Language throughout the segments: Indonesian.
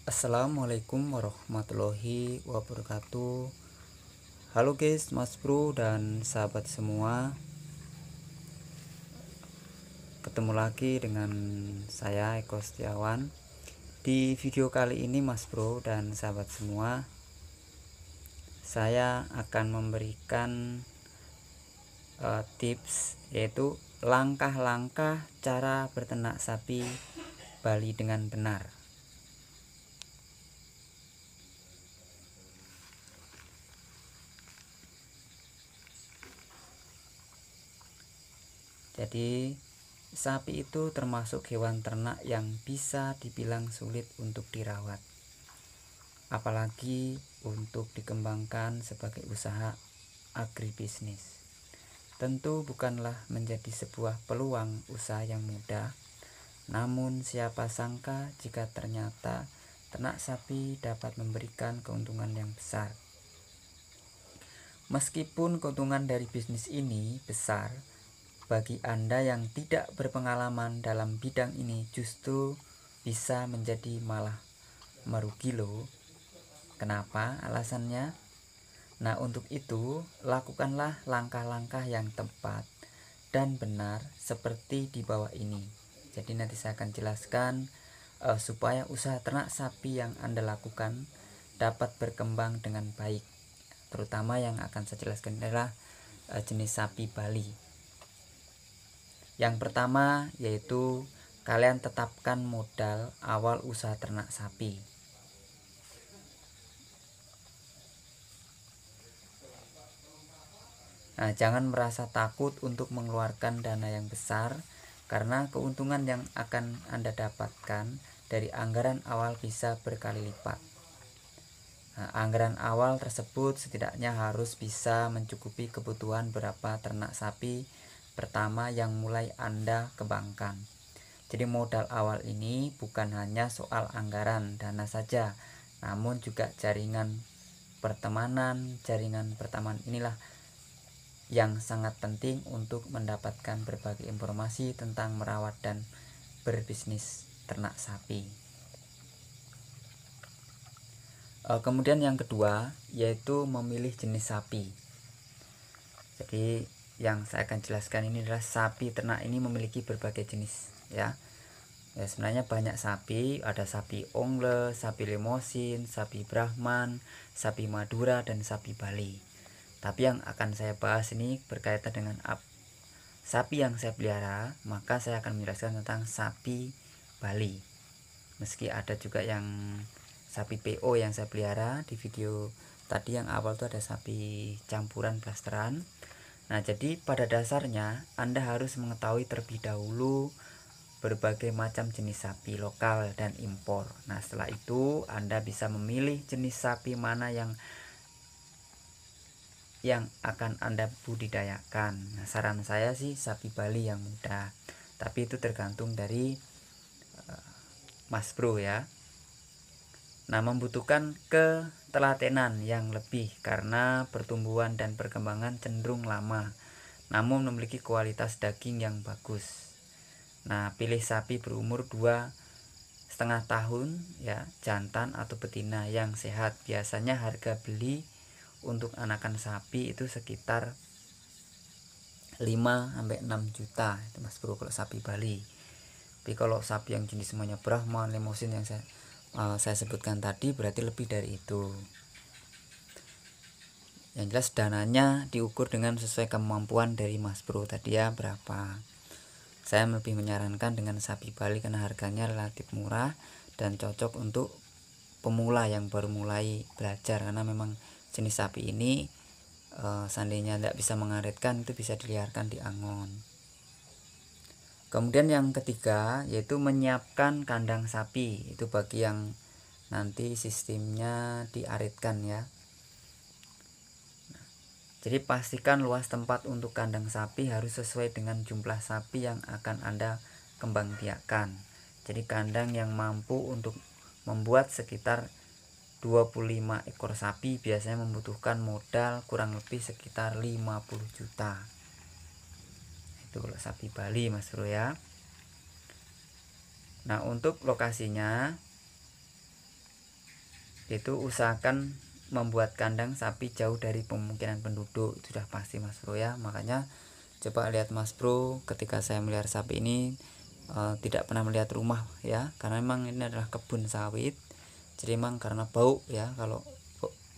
Assalamualaikum warahmatullahi wabarakatuh. Halo guys, Mas Bro dan sahabat semua. Ketemu lagi dengan saya Eko Setiawan. Di video kali ini Mas Bro dan sahabat semua, saya akan memberikan tips, yaitu langkah-langkah cara berternak sapi Bali dengan benar. Jadi sapi itu termasuk hewan ternak yang bisa dibilang sulit untuk dirawat, apalagi untuk dikembangkan sebagai usaha agribisnis. Tentu bukanlah menjadi sebuah peluang usaha yang mudah, namun siapa sangka jika ternyata ternak sapi dapat memberikan keuntungan yang besar. Meskipun keuntungan dari bisnis ini besar, bagi Anda yang tidak berpengalaman dalam bidang ini justru bisa menjadi malah merugi loh. Kenapa? Alasannya? Nah, untuk itu lakukanlah langkah-langkah yang tepat dan benar seperti di bawah ini. Jadi nanti saya akan jelaskan supaya usaha ternak sapi yang Anda lakukan dapat berkembang dengan baik. Terutama yang akan saya jelaskan adalah jenis sapi Bali. Yang pertama yaitu kalian tetapkan modal awal usaha ternak sapi. Nah, jangan merasa takut untuk mengeluarkan dana yang besar, karena keuntungan yang akan Anda dapatkan dari anggaran awal bisa berkali lipat. Nah, anggaran awal tersebut setidaknya harus bisa mencukupi kebutuhan berapa ternak sapi pertama yang mulai Anda kembangkan. Jadi modal awal ini bukan hanya soal anggaran dana saja, namun juga jaringan pertemanan inilah yang sangat penting untuk mendapatkan berbagai informasi tentang merawat dan berbisnis ternak sapi. Kemudian yang kedua yaitu memilih jenis sapi. Jadi yang saya akan jelaskan ini adalah sapi ternak ini memiliki berbagai jenis ya. Sebenarnya banyak sapi, ada sapi ongle, sapi limosin, sapi Brahman, sapi Madura, dan sapi Bali. Tapi yang akan saya bahas ini berkaitan dengan sapi yang saya pelihara, maka saya akan menjelaskan tentang sapi Bali. Meski ada juga yang sapi PO yang saya pelihara di video tadi yang awal itu ada sapi campuran blasteran. Nah, jadi pada dasarnya Anda harus mengetahui terlebih dahulu berbagai macam jenis sapi lokal dan impor. Nah, setelah itu Anda bisa memilih jenis sapi mana yang akan Anda budidayakan. Nah, saran saya sih sapi Bali yang mudah, tapi itu tergantung dari Mas Bro ya. Nah, membutuhkan ketelatenan yang lebih karena pertumbuhan dan perkembangan cenderung lama, namun memiliki kualitas daging yang bagus. Nah, pilih sapi berumur 2,5 tahun ya, jantan atau betina yang sehat. Biasanya harga beli untuk anakan sapi itu sekitar 5-6 juta itu Mas Bro kalau sapi Bali. Tapi kalau sapi yang jenis semuanya Brahman, limosin yang saya sebutkan tadi berarti lebih dari itu. Yang jelas dananya diukur dengan sesuai kemampuan dari Mas Bro tadi ya, berapa. Saya lebih menyarankan dengan sapi Bali karena harganya relatif murah dan cocok untuk pemula yang baru mulai belajar, karena memang jenis sapi ini seandainya tidak bisa mengaretkan itu bisa diliarkan di angon. Kemudian yang ketiga yaitu menyiapkan kandang sapi. Itu bagi yang nanti sistemnya diaretkan ya. Jadi pastikan luas tempat untuk kandang sapi harus sesuai dengan jumlah sapi yang akan Anda kembangbiakkan. Jadi kandang yang mampu untuk membuat sekitar 25 ekor sapi biasanya membutuhkan modal kurang lebih sekitar 50 juta. Itu kalau sapi Bali Mas Bro ya. Nah, untuk lokasinya itu usahakan membuat kandang sapi jauh dari pemukiman penduduk, itu sudah pasti Mas Bro ya. Makanya coba lihat Mas Bro, ketika saya melihara sapi ini tidak pernah melihat rumah ya, karena memang ini adalah kebun sawit. Jadi memang karena bau ya, kalau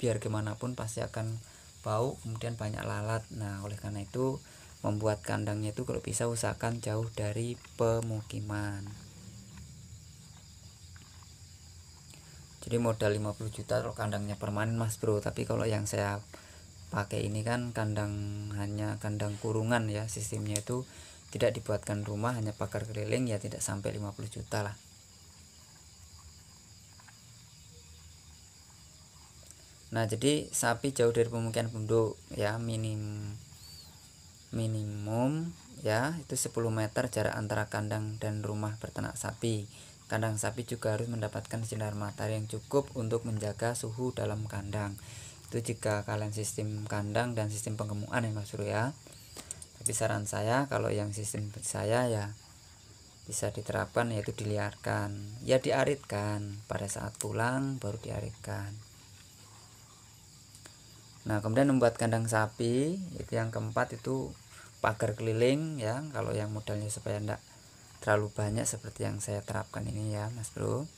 biar gimana pun pasti akan bau, kemudian banyak lalat. Nah oleh karena itu membuat kandangnya itu kalau bisa usahakan jauh dari pemukiman. Jadi modal 50 juta kalau kandangnya permanen Mas Bro, tapi kalau yang saya pakai ini kan kandang, hanya kandang kurungan ya, sistemnya itu tidak dibuatkan rumah, hanya pagar keliling, ya tidak sampai 50 juta lah. Nah jadi sapi jauh dari pemukiman penduduk ya, minimum ya itu 10 meter jarak antara kandang dan rumah berternak sapi. Kandang sapi juga harus mendapatkan sinar matahari yang cukup untuk menjaga suhu dalam kandang. Itu jika kalian sistem kandang dan sistem penggemukan ya Mas Bro ya. Tapi saran saya kalau yang sistem saya ya bisa diterapkan, yaitu diliarkan ya, diaritkan pada saat pulang baru diaritkan. Nah kemudian membuat kandang sapi itu yang keempat, itu pagar keliling ya, kalau yang modalnya supaya tidak terlalu banyak seperti yang saya terapkan ini ya Mas Bro.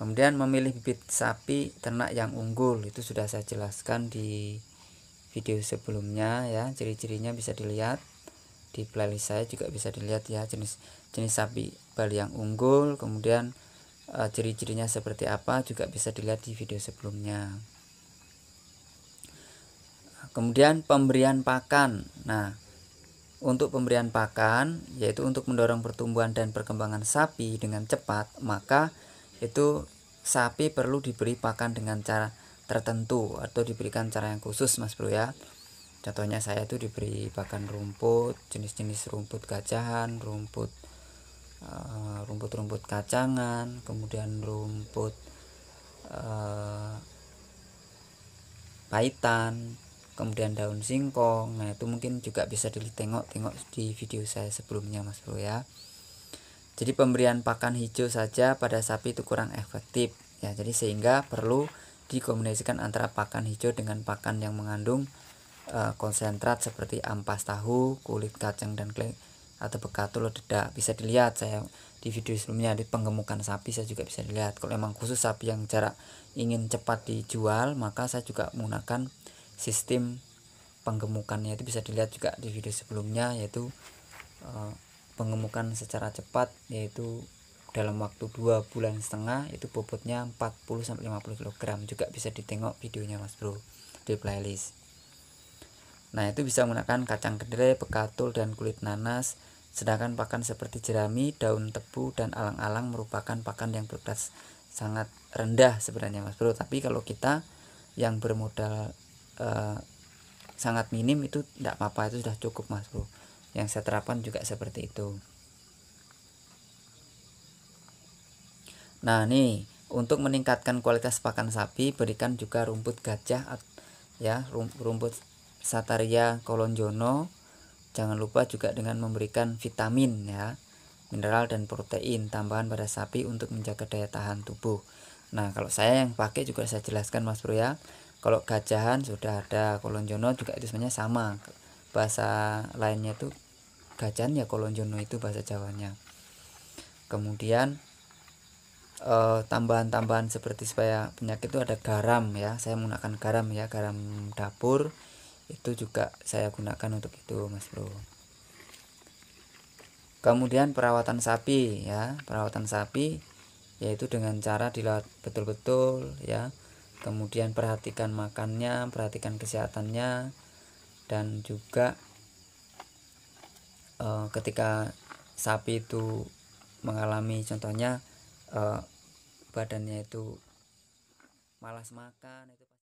Kemudian memilih bibit sapi ternak yang unggul, itu sudah saya jelaskan di video sebelumnya ya. Ciri-cirinya bisa dilihat di playlist saya, juga bisa dilihat ya, jenis sapi Bali yang unggul, kemudian ciri-cirinya seperti apa juga bisa dilihat di video sebelumnya. Kemudian pemberian pakan. Nah untuk pemberian pakan, yaitu untuk mendorong pertumbuhan dan perkembangan sapi dengan cepat, maka itu sapi perlu diberi pakan dengan cara tertentu atau diberikan cara yang khusus Mas Bro ya. Contohnya saya itu diberi pakan rumput, jenis-jenis rumput gajahan, rumput kacangan, kemudian rumput paitan, kemudian daun singkong. Nah itu mungkin juga bisa ditengok-tengok di video saya sebelumnya Mas Bro ya. Jadi pemberian pakan hijau saja pada sapi itu kurang efektif ya, jadi sehingga perlu dikombinasikan antara pakan hijau dengan pakan yang mengandung konsentrat seperti ampas tahu, kulit kacang dan atau bekatul dedak. Bisa dilihat saya di video sebelumnya di penggemukan sapi, saya juga bisa dilihat. Kalau memang khusus sapi yang jarak ingin cepat dijual, maka saya juga menggunakan sistem penggemukannya, itu bisa dilihat juga di video sebelumnya, yaitu penggemukan secara cepat, yaitu dalam waktu 2,5 bulan itu bobotnya 40-50 kg, juga bisa ditengok videonya Mas Bro di playlist. Nah itu bisa menggunakan kacang kedelai, bekatul dan kulit nanas. Sedangkan pakan seperti jerami, daun tebu dan alang-alang merupakan pakan yang berberat sangat rendah sebenarnya Mas Bro. Tapi kalau kita yang bermodal sangat minim itu tidak apa-apa, itu sudah cukup Mas Bro. Yang saya terapkan juga seperti itu. Nah nih, untuk meningkatkan kualitas pakan sapi, berikan juga rumput gajah ya, rumput Sataria kolonjono. Jangan lupa juga dengan memberikan vitamin ya, mineral dan protein tambahan pada sapi untuk menjaga daya tahan tubuh. Nah kalau saya yang pakai juga saya jelaskan Mas Bro ya. Kalau gajahan sudah ada, kolonjono juga itu sebenarnya sama, bahasa lainnya itu gajahan ya, kolonjono itu bahasa Jawanya. Kemudian tambahan-tambahan seperti supaya penyakit itu ada garam ya, saya menggunakan garam ya, garam dapur itu juga saya gunakan untuk itu Mas Bro. Kemudian perawatan sapi ya, perawatan sapi yaitu dengan cara dirawat betul-betul ya, kemudian perhatikan makannya, perhatikan kesehatannya, dan juga ketika sapi itu mengalami contohnya badannya itu malas makan itu